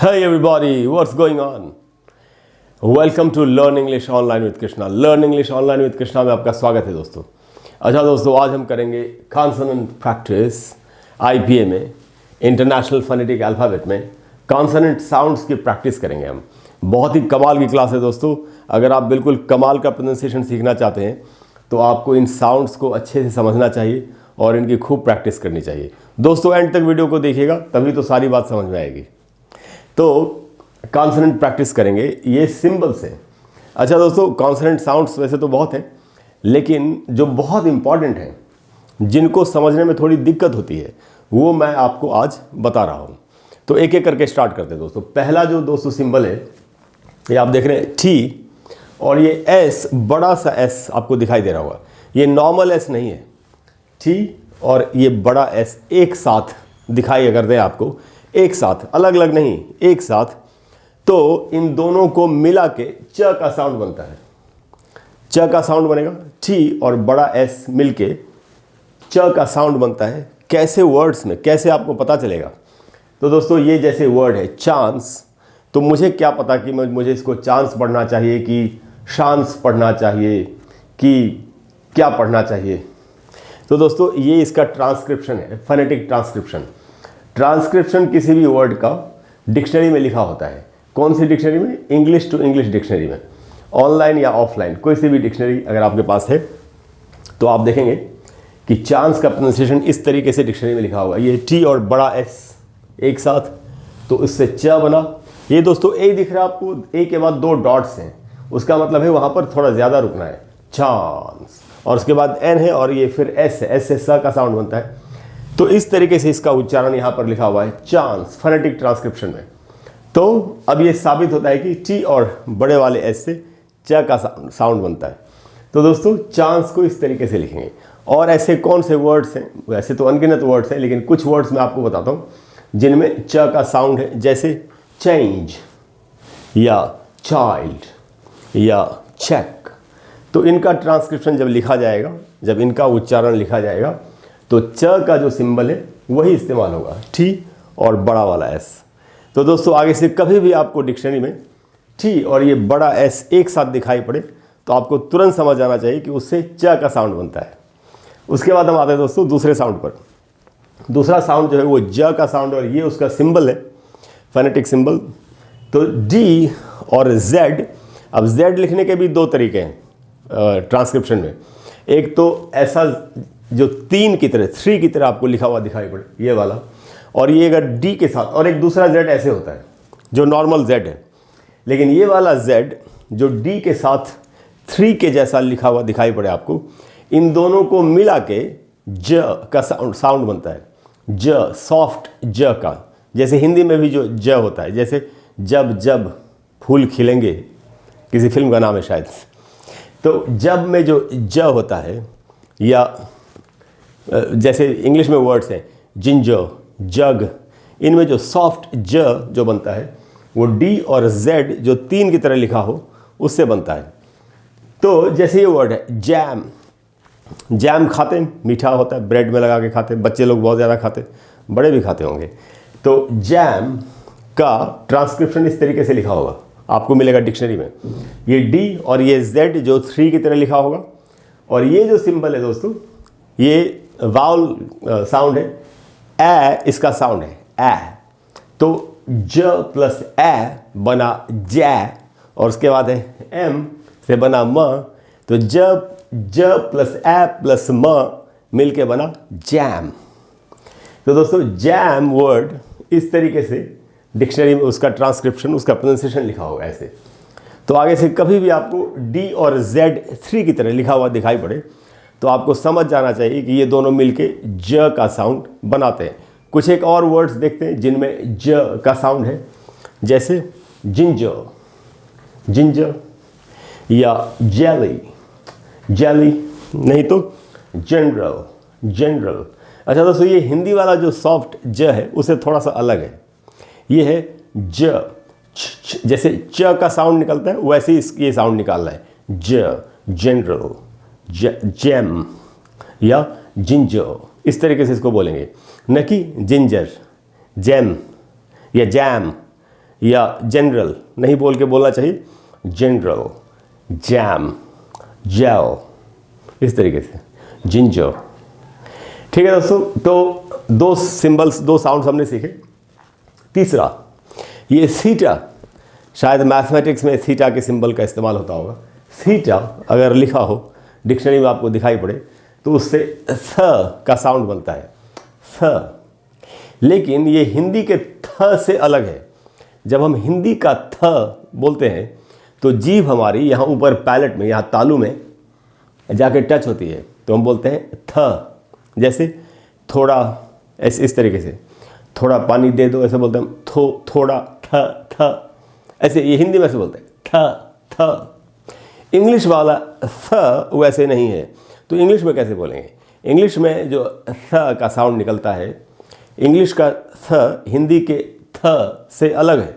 Hey everybody, what's going on? Welcome to Learn English Online with Krishna. Learn English Online with Krishna में आपका स्वागत है दोस्तों। अच्छा दोस्तों, आज हम करेंगे कॉन्सोनेंट प्रैक्टिस IPA में, इंटरनेशनल फोनेटिक अल्फ़ाबेट में कॉन्सोनेंट साउंड्स की प्रैक्टिस करेंगे हम। बहुत ही कमाल की क्लास है दोस्तों। अगर आप बिल्कुल कमाल का प्रोनाउंसिएशन सीखना चाहते हैं तो आपको इन साउंड्स को अच्छे से समझना चाहिए और इनकी खूब प्रैक्टिस करनी चाहिए। दोस्तों एंड तक वीडियो को देखिएगा, तभी तो सारी बात समझ में आएगी। तो कॉन्सोनेंट प्रैक्टिस करेंगे, ये सिंबल्स हैं। अच्छा दोस्तों, कॉन्सोनेंट साउंड्स वैसे तो बहुत हैं, लेकिन जो बहुत इंपॉर्टेंट हैं, जिनको समझने में थोड़ी दिक्कत होती है, वो मैं आपको आज बता रहा हूँ। तो एक एक करके स्टार्ट करते हैं दोस्तों। पहला जो दोस्तों सिंबल है, ये आप देख रहे हैं टी, और ये एस, बड़ा सा एस आपको दिखाई दे रहा होगा। ये नॉर्मल एस नहीं है, टी और ये बड़ा एस एक साथ दिखाई अगर दे आपको, एक साथ, अलग अलग नहीं, एक साथ, तो इन दोनों को मिला के च का साउंड बनता है। च का साउंड बनेगा, टी और बड़ा एस मिलके च का साउंड बनता है। कैसे वर्ड्स में, कैसे आपको पता चलेगा? तो दोस्तों ये जैसे वर्ड है चांस, तो मुझे क्या पता कि मुझे इसको चांस पढ़ना चाहिए कि शांस पढ़ना चाहिए कि क्या पढ़ना चाहिए। तो दोस्तों ये इसका ट्रांसक्रिप्शन है, फोनेटिक ट्रांसक्रिप्शन। ट्रांसक्रिप्शन किसी भी वर्ड का डिक्शनरी में लिखा होता है। कौन सी डिक्शनरी में? इंग्लिश टू इंग्लिश डिक्शनरी में, ऑनलाइन या ऑफलाइन, कोई सी भी डिक्शनरी अगर आपके पास है तो आप देखेंगे कि चांस का प्रोनाउंसिएशन इस तरीके से डिक्शनरी में लिखा होगा। ये टी और बड़ा एस एक साथ, तो इससे च बना। ये दोस्तों ए दिख रहा है आपको, ए के बाद दो डॉट्स हैं, उसका मतलब है वहाँ पर थोड़ा ज़्यादा रुकना है, चांस। और उसके बाद एन है और ये फिर एस है, एस से स का साउंड बनता है। तो इस तरीके से इसका उच्चारण यहाँ पर लिखा हुआ है चांस, फोनेटिक ट्रांसक्रिप्शन में। तो अब ये साबित होता है कि टी और बड़े वाले एस से च का साउंड बनता है। तो दोस्तों चांस को इस तरीके से लिखेंगे। और ऐसे कौन से वर्ड्स हैं? वैसे तो अनगिनत वर्ड्स हैं, लेकिन कुछ वर्ड्स मैं आपको बताता हूँ जिनमें च का साउंड है, जैसे चेंज या चाइल्ड या चेक। तो इनका ट्रांसक्रिप्शन जब लिखा जाएगा, जब इनका उच्चारण लिखा जाएगा, तो च का जो सिंबल है वही इस्तेमाल होगा, टी और बड़ा वाला एस। तो दोस्तों आगे से कभी भी आपको डिक्शनरी में टी और ये बड़ा एस एक साथ दिखाई पड़े तो आपको तुरंत समझ आना चाहिए कि उससे च का साउंड बनता है। उसके बाद हम आते हैं दोस्तों दूसरे साउंड पर। दूसरा साउंड जो है वो ज का साउंड, और ये उसका सिंबल है, फोनेटिक सिंबल। तो डी और जेड। अब जेड लिखने के भी दो तरीके हैं ट्रांसक्रिप्शन में। एक तो ऐसा जो तीन की तरह, थ्री की तरह आपको लिखा हुआ दिखाई पड़े, ये वाला, और ये अगर डी के साथ, और एक दूसरा जेड ऐसे होता है जो नॉर्मल जेड है। लेकिन ये वाला जेड जो डी के साथ थ्री के जैसा लिखा हुआ दिखाई पड़े आपको, इन दोनों को मिला के ज का साउंड बनता है। ज, सॉफ्ट ज का, जैसे हिंदी में भी जो ज होता है, जैसे जब जब फूल खिलेंगे, किसी फिल्म का नाम है शायद। तो जब में जो ज होता है, या जैसे इंग्लिश में वर्ड्स हैं जिंजर, जग, इनमें जो सॉफ्ट ज जो बनता है वो डी और जेड जो तीन की तरह लिखा हो उससे बनता है। तो जैसे ये वर्ड है जैम, जैम खाते हैं, मीठा होता है, ब्रेड में लगा के खाते हैं, बच्चे लोग बहुत ज़्यादा खाते हैं, बड़े भी खाते होंगे। तो जैम का ट्रांसक्रिप्शन इस तरीके से लिखा होगा, आपको मिलेगा डिक्शनरी में। ये डी और ये जेड जो थ्री की तरह लिखा होगा, और ये जो सिंबल है दोस्तों, ये वाउल साउंड है, ए इसका साउंड है, ए। तो ज प्लस ए बना जै, और उसके बाद है एम से बना म। तो जब ज प्लस ए प्लस म मिलके बना जैम। तो दोस्तों जैम वर्ड इस तरीके से डिक्शनरी में उसका ट्रांसक्रिप्शन, उसका प्रोनाउंसिएशन लिखा होगा ऐसे। तो आगे से कभी भी आपको डी और जेड थ्री की तरह लिखा हुआ दिखाई पड़े तो आपको समझ जाना चाहिए कि ये दोनों मिलके ज का साउंड बनाते हैं। कुछ एक और वर्ड्स देखते हैं जिनमें ज का साउंड है, जैसे जिंजर, जिंजर, या जेली, जेली, नहीं तो जनरल, जनरल। अच्छा दोस्तों, ये हिंदी वाला जो सॉफ्ट ज है उसे थोड़ा सा अलग है। ये है ज, जैसे च का साउंड निकलता है वैसे ही ये साउंड निकालना है, ज, जनरल, जैम या जिंजर, इस तरीके से इसको बोलेंगे, न कि जिंजर, जैम या जैम या जनरल नहीं बोल के बोलना चाहिए जनरल, जैम, जेल, इस तरीके से जिंजर। ठीक है दोस्तों, तो दो सिंबल्स, दो साउंड्स हमने सीखे। तीसरा, ये थीटा, शायद मैथमेटिक्स में थीटा के सिंबल का इस्तेमाल होता होगा। थीटा अगर लिखा हो डिक्शनरी में आपको दिखाई पड़े तो उससे थ का साउंड बनता है, थ। लेकिन ये हिंदी के थ से अलग है। जब हम हिंदी का थ बोलते हैं तो जीभ हमारी यहाँ ऊपर पैलेट में, यहाँ तालू में जाके टच होती है, तो हम बोलते हैं थ। जैसे थोड़ा इस तरीके से, थोड़ा पानी दे दो, ऐसे बोलते हैं हम थोड़ा, थ थ, ऐसे ये हिंदी में से बोलते हैं थ थ। इंग्लिश वाला थ वैसे नहीं है, तो इंग्लिश में कैसे बोलेंगे? इंग्लिश में जो थ का साउंड निकलता है, इंग्लिश का थ हिंदी के थ से अलग है।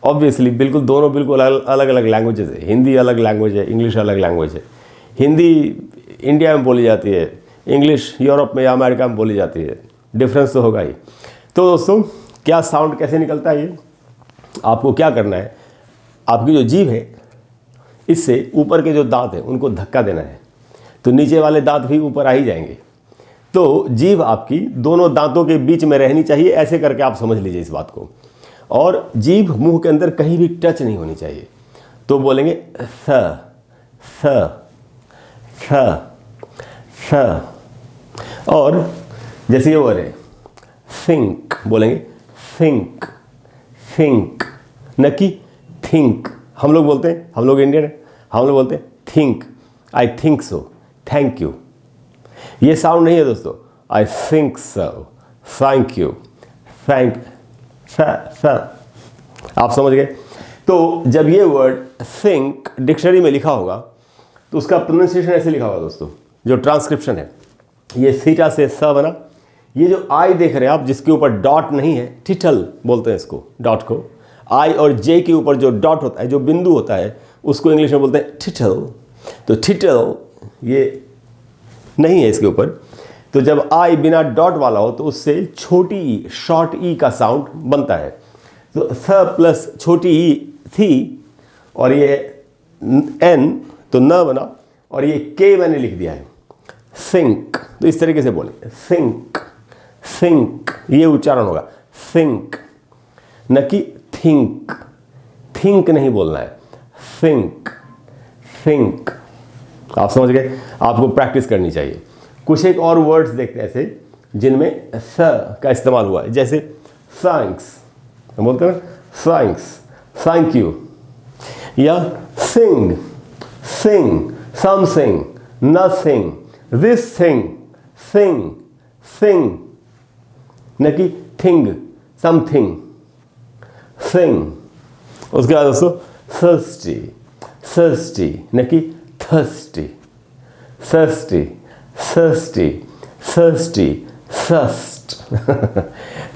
ऑब्वियसली बिल्कुल, दोनों बिल्कुल अलग अलग लैंग्वेजेस है। हिंदी अलग लैंग्वेज है, इंग्लिश अलग लैंग्वेज है। हिंदी इंडिया में बोली जाती है, इंग्लिश यूरोप में या अमेरिका में बोली जाती है, डिफरेंस तो होगा ही। तो दोस्तों, क्या साउंड कैसे निकलता है ये आपको क्या करना है, आपकी जो जीभ है इससे ऊपर के जो दांत हैं उनको धक्का देना है, तो नीचे वाले दांत भी ऊपर आ ही जाएंगे। तो जीभ आपकी दोनों दांतों के बीच में रहनी चाहिए, ऐसे करके आप समझ लीजिए इस बात को। और जीभ मुंह के अंदर कहीं भी टच नहीं होनी चाहिए। तो बोलेंगे थ थ थ थ। और जैसे ये वर्ड है थिंक, बोलेंगे थिंक थिंक, न कि थिंक। हम लोग बोलते हैं, हम लोग इंडियन हैं, हम लोग बोलते हैं think, I think so, thank you. ये साउंड नहीं है दोस्तों, I think so, thank you, thank, आप समझ गए। तो जब ये वर्ड थिंक डिक्शनरी में लिखा होगा तो उसका प्रोनाउंसिएशन ऐसे लिखा होगा दोस्तों, जो ट्रांसक्रिप्शन है। ये थीटा से स बना, ये जो आई देख रहे हैं आप जिसके ऊपर डॉट नहीं है, टिटल बोलते हैं इसको, डॉट को। आई और जे के ऊपर जो डॉट होता है, जो बिंदु होता है, उसको इंग्लिश में बोलते हैं टिटल। तो टिटल ये नहीं है इसके ऊपर। तो जब आई बिना डॉट वाला हो तो उससे छोटी ई, शॉर्ट ई का साउंड बनता है। तो थ प्लस छोटी ई थी, और ये एन तो न बना, और ये के मैंने लिख दिया है थिंक। तो इस तरीके से बोले थिंक थिंक, ये उच्चारण होगा थिंक, न कि थिंक। थिंक नहीं बोलना है, थिंक थिंक। आप समझ गए, आपको प्रैक्टिस करनी चाहिए। कुछ एक और वर्ड्स देखते हैं ऐसे जिनमें स का इस्तेमाल हुआ है, जैसे थैंक्स, हम बोलते हैं थैंक्स, थैंक यू, या sing, sing, something, nothing, this thing, thing, thing, no कि थिंग, समथिंग, थिंग। उसके बाद दोस्तों थर्स्टी, थर्स्टी, न कि thirsty, thirsty, thirsty, thirsty, thirst,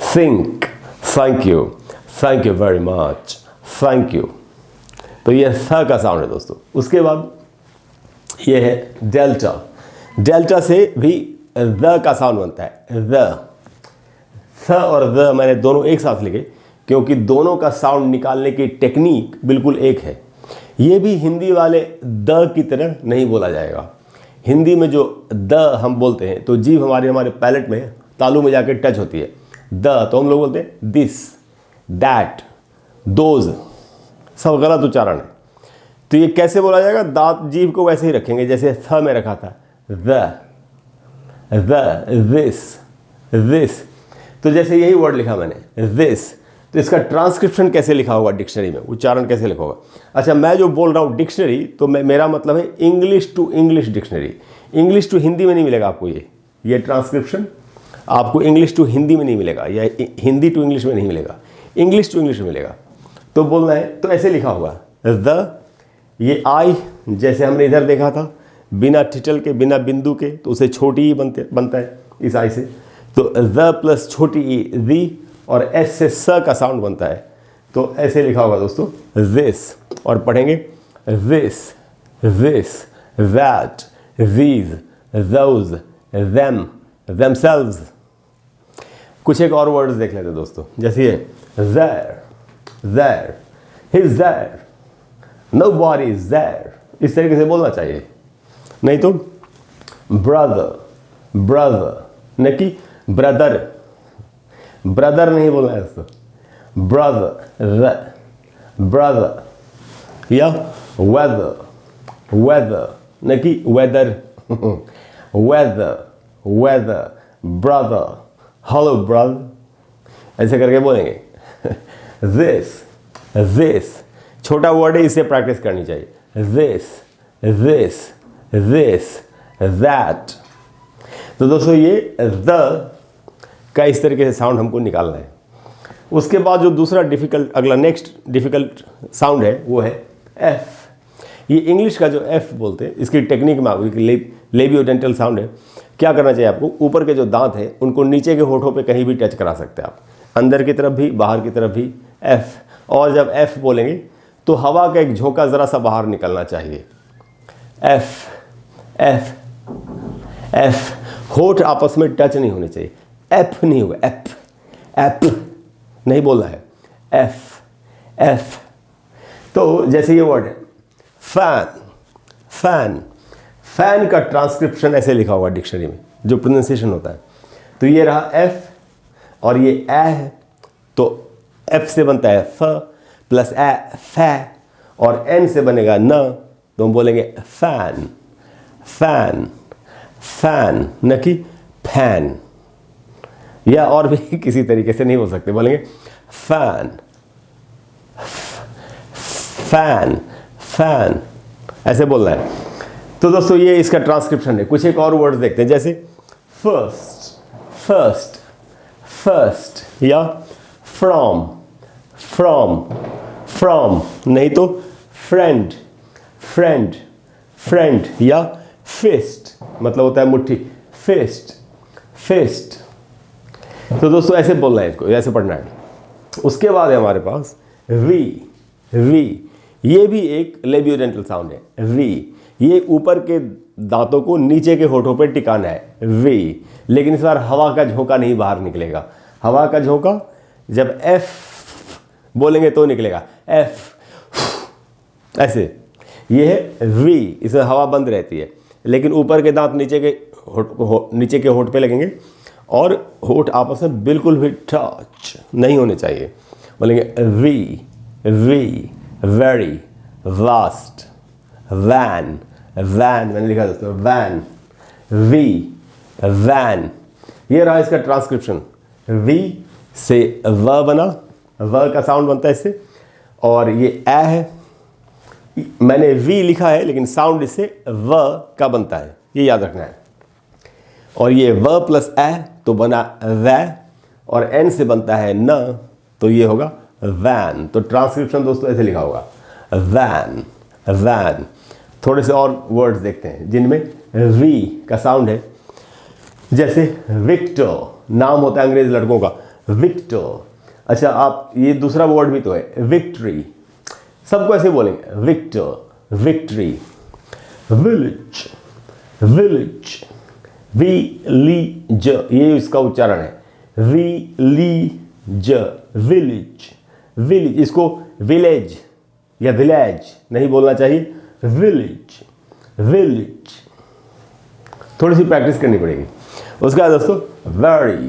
think, thank you very much, thank you. तो ये थ का साउंड है दोस्तों। उसके बाद ये है डेल्टा। डेल्टा से भी द का साउंड बनता है, द। थ और द मैंने दोनों एक साथ लिखे क्योंकि दोनों का साउंड निकालने की टेक्निक बिल्कुल एक है। ये भी हिंदी वाले द की तरह नहीं बोला जाएगा। हिंदी में जो द हम बोलते हैं तो जीभ हमारे पैलेट में, तालू में जाकर टच होती है। द तो हम लोग बोलते हैं दिस, दैट, दोज, सब गलत उच्चारण है। तो ये कैसे बोला जाएगा? दांत जीभ को वैसे ही रखेंगे जैसे थ में रखा था, द, दिस, दिस। तो जैसे यही वर्ड लिखा मैंने दिस, तो इसका ट्रांसक्रिप्शन कैसे लिखा होगा डिक्शनरी में, उच्चारण कैसे लिखा होगा? अच्छा, मैं जो बोल रहा हूँ डिक्शनरी, तो मेरा मतलब है English to English dictionary. English to Hindi में नहीं मिलेगा आपको ये ट्रांसक्रिप्शन आपको इंग्लिश टू हिंदी में नहीं मिलेगा, या हिंदी टू इंग्लिश में नहीं मिलेगा, इंग्लिश टू इंग्लिश में मिलेगा। तो बोलना है तो ऐसे लिखा होगा द, ये आई जैसे हमने इधर देखा था, बिना टिटल के, बिना बिंदु के, तो उसे छोटी ई बनता है इस आई से। तो द प्लस छोटी ई, दी, और एस से स का साउंड बनता है। तो ऐसे लिखा होगा दोस्तों दिस, और पढ़ेंगे this, this, that, these, those, them, themselves। कुछ एक और वर्ड्स देख लेते हैं दोस्तों, जैसे ये there, there, he's there, nobody is there, इस तरीके से बोलना चाहिए। नहीं तो ब्रदर, ब्रदर न कि ब्रदर, ब्रदर नहीं बोलना है इसको, ब्रदर, ब्रदर, या वेदर, वेदर न कि weather, weather, weather, brother, hello brother, ऐसे करके बोलेंगे। this छोटा वर्ड है, इसे प्रैक्टिस करनी चाहिए। this, that। तो दोस्तों ये द का इस तरीके से साउंड हमको निकालना है। उसके बाद जो दूसरा डिफिकल्ट, अगला नेक्स्ट डिफिकल्ट साउंड है वो है एफ। ये इंग्लिश का जो एफ बोलते हैं, इसकी टेक्निक में लेबियोडेंटल साउंड है। क्या करना चाहिए आपको, ऊपर के जो दांत है उनको नीचे के होठों पे कहीं भी टच करा सकते हैं आप, अंदर की तरफ भी बाहर की तरफ भी, एफ। और जब एफ बोलेंगे तो हवा का एक झोंका ज़रा सा बाहर निकलना चाहिए। F, F, F. होठ आपस में टच नहीं होने चाहिए, एफ नहीं होगा, एफ, एफ नहीं बोलना है, एफ, एफ। तो जैसे ये वर्ड है फैन, फैन, फैन का ट्रांसक्रिप्शन ऐसे लिखा होगा डिक्शनरी में, जो प्रोनाउंसिएशन होता है। तो ये रहा एफ और ये ए है, तो एफ से बनता है फ प्लस ए, फै, और एन से बनेगा न, तो हम बोलेंगे फैन, फैन, फैन न कि फैन। या और भी किसी तरीके से नहीं बोल सकते, बोलेंगे फैन, फैन, फैन, ऐसे बोलना है। तो दोस्तों ये इसका ट्रांसक्रिप्शन है। कुछ एक और वर्ड्स देखते हैं, जैसे फर्स्ट, फर्स्ट, फर्स्ट, या फ्रॉम, फ्रॉम, फ्रॉम नहीं तो फ्रेंड, फ्रेंड, फ्रेंड, या फिस्ट मतलब होता है मुट्ठी, फिस्ट, फिस्ट। तो दोस्तों ऐसे बोलना है, इसको ऐसे पढ़ना है। उसके बाद है हमारे पास वी, वी। ये भी एक लेबियोडेंटल साउंड है, वी। ये ऊपर के दांतों को नीचे के होठों पे टिकाना है, वी। लेकिन इस बार हवा का झोंका नहीं बाहर निकलेगा। हवा का झोंका जब एफ बोलेंगे तो निकलेगा, एफ, ऐसे। ये है वी, इसमें हवा बंद रहती है, लेकिन ऊपर के दांत नीचे के होठ पे लगेंगे और होठ आपस में बिल्कुल भी टच नहीं होने चाहिए। बोलेंगे V, V, very, vast, van, van, मैंने लिखा दोस्तों वैन, वी, वैन। ये रहा इसका ट्रांसक्रिप्शन। वी से व बना, व का साउंड बनता है इससे, और ये ए है। मैंने वी लिखा है लेकिन साउंड इससे व का बनता है, ये याद रखना है। और ये व प्लस ए तो बना वै, और एन से बनता है न, तो ये होगा वैन। तो ट्रांसक्रिप्शन दोस्तों ऐसे लिखा होगा, वैन, वैन। थोड़े से और वर्ड्स देखते हैं जिनमें वी का साउंड है, जैसे विक्टर, नाम होता है अंग्रेज लड़कों का, विक्टर। अच्छा, आप ये दूसरा वर्ड भी तो है, विक्ट्री। सबको ऐसे बोलेंगे, victor, victory. Village, village, village, ये इसका उच्चारण है, विलीज, विलेज, विलेज। इसको विलेज या विलेज नहीं बोलना चाहिए, विलेज, विलेज। थोड़ी सी प्रैक्टिस करनी पड़ेगी। उसके बाद दोस्तों very,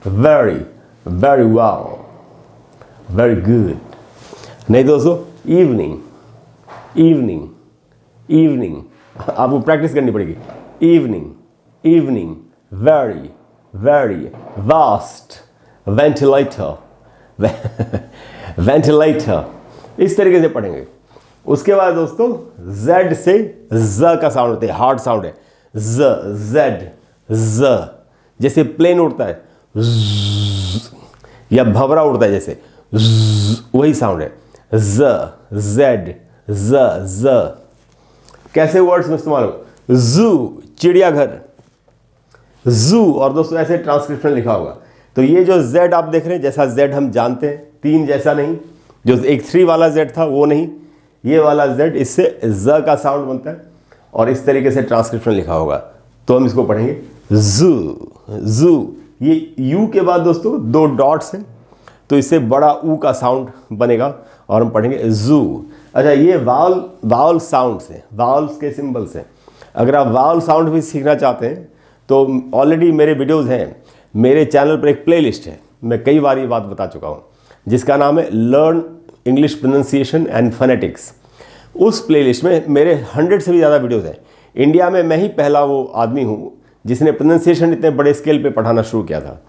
very, very wow, very good. नहीं दोस्तों इवनिंग, इवनिंग, इवनिंग, आपको प्रैक्टिस करनी पड़ेगी। Evening, evening, very, very, vast, ventilator, ventilator, इस तरीके से पढ़ेंगे। उसके बाद दोस्तों जेड से ज का साउंड होता है, हार्ड साउंड है, ज, जेड, ज। जैसे प्लेन उड़ता है या भंवरा उड़ता है, जैसे वही साउंड है, ज, जेड, ज, ज। कैसे वर्ड्स में इस्तेमाल हो, जू, चिड़ियाघर, जू। और दोस्तों ऐसे ट्रांसक्रिप्शन लिखा होगा। तो ये जो जेड आप देख रहे हैं, जैसा जेड हम जानते हैं, तीन जैसा नहीं, जो एक 3 वाला जेड था वो नहीं, ये वाला जेड, इससे ज का साउंड बनता है और इस तरीके से ट्रांसक्रिप्शन लिखा होगा। तो हम इसको पढ़ेंगे जू, जू। ये यू के बाद दोस्तों 2 डॉट्स हैं, तो इससे बड़ा ऊ का साउंड बनेगा और हम पढ़ेंगे जू। अच्छा, ये वावल साउंड्स हैं, वावल्स के सिंबल्स हैं। अगर आप वावल साउंड भी सीखना चाहते हैं तो ऑलरेडी मेरे वीडियोज़ हैं, मेरे चैनल पर एक प्लेलिस्ट है, मैं कई बार ये बात बता चुका हूँ, जिसका नाम है learn English pronunciation and phonetics. उस प्लेलिस्ट में मेरे 100 से भी ज़्यादा वीडियोज़ हैं। इंडिया में मैं ही पहला वो आदमी हूँ जिसने प्रोनाउंसिएशन इतने बड़े स्केल पे पढ़ाना शुरू किया था।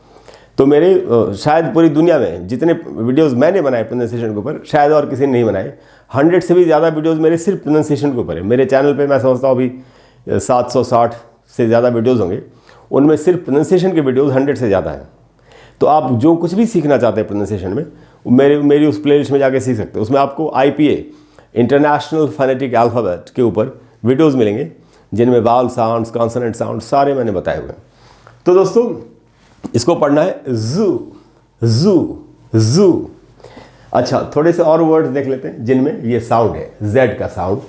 तो मेरे शायद पूरी दुनिया में जितने वीडियोस मैंने बनाए प्रोनाउंसिएशन के ऊपर, शायद और किसी ने नहीं बनाए। 100 से भी ज़्यादा वीडियोस मेरे सिर्फ प्रोनाउंसिएशन के ऊपर है। मेरे चैनल पे मैं समझता हूँ अभी 760 से ज़्यादा वीडियोज़ होंगे, उनमें सिर्फ प्रोनाउंसिएशन के वीडियोज़ 100 से ज़्यादा हैं। तो आप जो कुछ भी सीखना चाहते हैं प्रोनाउंसिएशन में, मेरी उस प्लेलिस्ट में जाके सीख सकते हैं। उसमें आपको IPA इंटरनेशनल फोनेटिक अल्फ़ाबेट के ऊपर वीडियोज़ मिलेंगे, जिनमें वावल साउंड्स, कॉन्सोनेंट साउंड सारे मैंने बताए हुए हैं। तो दोस्तों, इसको पढ़ना है जू जू जू। अच्छा, थोड़े से और वर्ड्स देख लेते हैं जिनमें ये साउंड है, जेड का साउंड।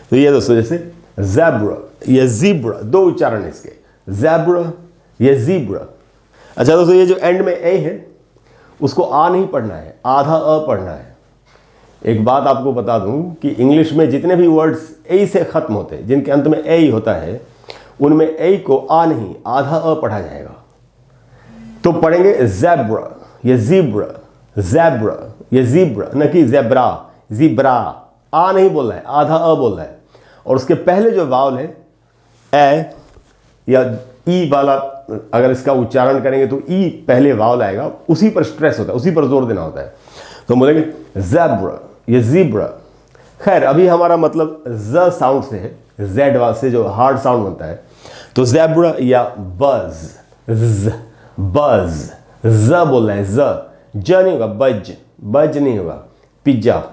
तो ये दोस्तों, जैसे ज़ेब्रा या ज़ीब्रा, दो उच्चारण है इसके, ज़ेब्रा या ज़ीब्रा। अच्छा दोस्तों, ये जो एंड में ए है उसको आ नहीं पढ़ना है, आधा अ पढ़ना है। एक बात आपको बता दूं कि इंग्लिश में जितने भी वर्ड्स ए से खत्म होते हैं, जिनके अंत में ए ही होता है, उनमें ए को आ नहीं, आधा अ पढ़ा जाएगा। तो पढ़ेंगे ज़ेब्रा या ज़ीब्रा, ज़ेब्रा या ज़ीब्रा, न कि ज़ेब्रा, ज़ीब्रा। आ नहीं बोल रहा है, आधा अ बोल रहा है। और उसके पहले जो वावल है ए या ई वाला, अगर इसका उच्चारण करेंगे तो ई पहले वावल आएगा, उसी पर स्ट्रेस होता है, उसी पर जोर देना होता है। तो बोलेंगे ज़ेब्रा या ज़ीब्रा। खैर, अभी हमारा मतलब ज साउंड से है, जेड वाल से जो हार्ड साउंड बनता है। तो ज़ेब्रा या बज, बज, ज बोल रहे हैं, ज नहीं होगा, बज, बज नहीं होगा, पिज्जा।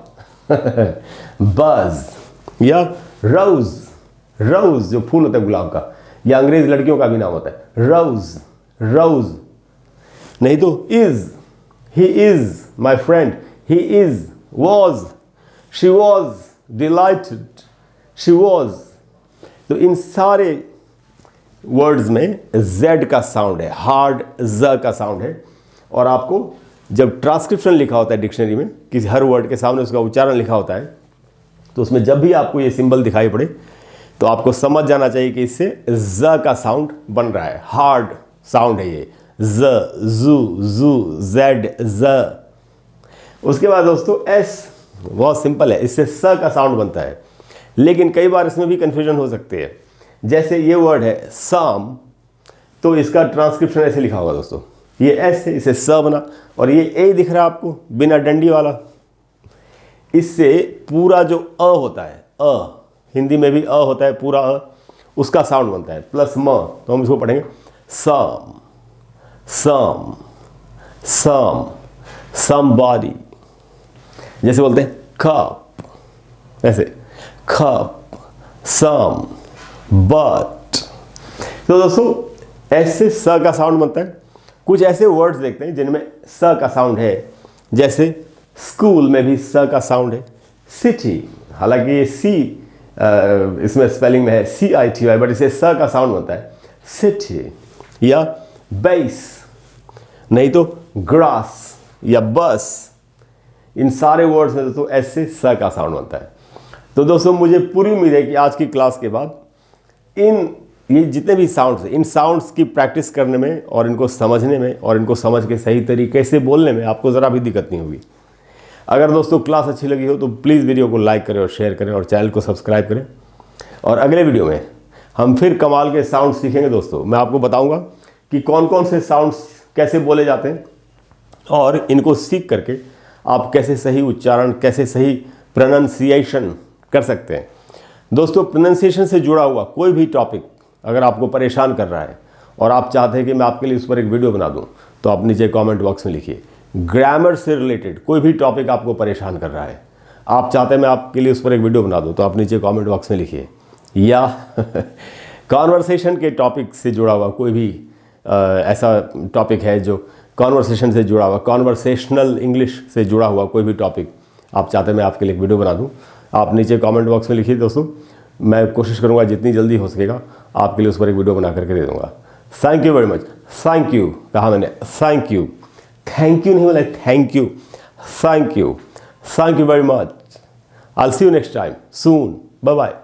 बज या रोज, रोज जो फूल होता है गुलाब का, या अंग्रेज लड़कियों का भी नाम होता है रोज, रोज। नहीं तो is, he is my friend, he is, was, she was dilated, she was. तो इन सारे वर्ड्स में जेड का साउंड है, हार्ड ज का साउंड है। और आपको जब ट्रांसक्रिप्शन लिखा होता है डिक्शनरी में, किसी हर वर्ड के सामने उसका उच्चारण लिखा होता है, तो उसमें जब भी आपको ये सिंबल दिखाई पड़े तो आपको समझ जाना चाहिए कि इससे ज का साउंड बन रहा है, हार्ड साउंड है ये, ज, जू, जू, जेड, ज। उसके बाद दोस्तों एस बहुत सिंपल है, इससे स का साउंड बनता है, लेकिन कई बार इसमें भी कन्फ्यूजन हो सकती है। जैसे ये वर्ड है साम, तो इसका ट्रांसक्रिप्शन ऐसे लिखा होगा दोस्तों, ये एस है, इसे स बना, और ये ए दिख रहा है आपको बिना डंडी वाला, इससे पूरा जो अ होता है, अ हिंदी में भी अ होता है, पूरा अ, उसका साउंड बनता है, प्लस म, तो हम इसको पढ़ेंगे सम, सम, सम, समबॉडी। जैसे बोलते हैं कप, ऐसे कप, सम, बट। तो दोस्तों ऐसे स का साउंड बनता है। कुछ ऐसे वर्ड्स देखते हैं जिनमें स का साउंड है, जैसे स्कूल में भी स का साउंड है, सिटी, हालांकि ये सी इसमें स्पेलिंग में है CITY, बट इसे स का साउंड बनता है, सिटी। या बेस, नहीं तो ग्रास या बस। इन सारे वर्ड्स में दोस्तों ऐसे स का साउंड बनता है। तो दोस्तों मुझे पूरी उम्मीद है कि आज की क्लास के बाद ये जितने भी साउंड्स हैं, इन साउंड्स की प्रैक्टिस करने में और इनको समझने में और इनको समझ के सही तरीके से बोलने में आपको ज़रा भी दिक्कत नहीं होगी। अगर दोस्तों क्लास अच्छी लगी हो तो प्लीज़ वीडियो को लाइक करें और शेयर करें और चैनल को सब्सक्राइब करें। और अगले वीडियो में हम फिर कमाल के साउंड सीखेंगे दोस्तों। मैं आपको बताऊँगा कि कौन कौन से साउंड्स कैसे बोले जाते हैं और इनको सीख करके आप कैसे सही उच्चारण, कैसे सही प्रोनाउंसिएशन कर सकते हैं। दोस्तों प्रोनाउंसिएशन से जुड़ा हुआ कोई भी टॉपिक अगर आपको परेशान कर रहा है और आप चाहते हैं कि मैं आपके लिए उस पर एक वीडियो बना दूं, तो आप नीचे कमेंट बॉक्स में लिखिए। ग्रामर से रिलेटेड कोई भी टॉपिक आपको परेशान कर रहा है, आप चाहते हैं मैं आपके लिए उस पर एक वीडियो बना दूं, तो आप नीचे कमेंट बॉक्स में लिखिए। या कॉन्वर्सेशन के टॉपिक से जुड़ा हुआ कोई भी ऐसा टॉपिक है जो कॉन्वर्सेशन से जुड़ा हुआ, कॉन्वर्सेशनल इंग्लिश से जुड़ा हुआ कोई भी टॉपिक आप चाहते हैं मैं आपके लिए एक वीडियो बना दूं, आप नीचे कमेंट बॉक्स में लिखिए दोस्तों। मैं कोशिश करूंगा जितनी जल्दी हो सकेगा आपके लिए उस पर एक वीडियो बना करके दे दूंगा। Thank you very much. Thank you कहा मैंने, थैंक यू। थैंक यू नहीं बोला, thank you, thank you, thank you very much. I will see you next time soon, bye bye.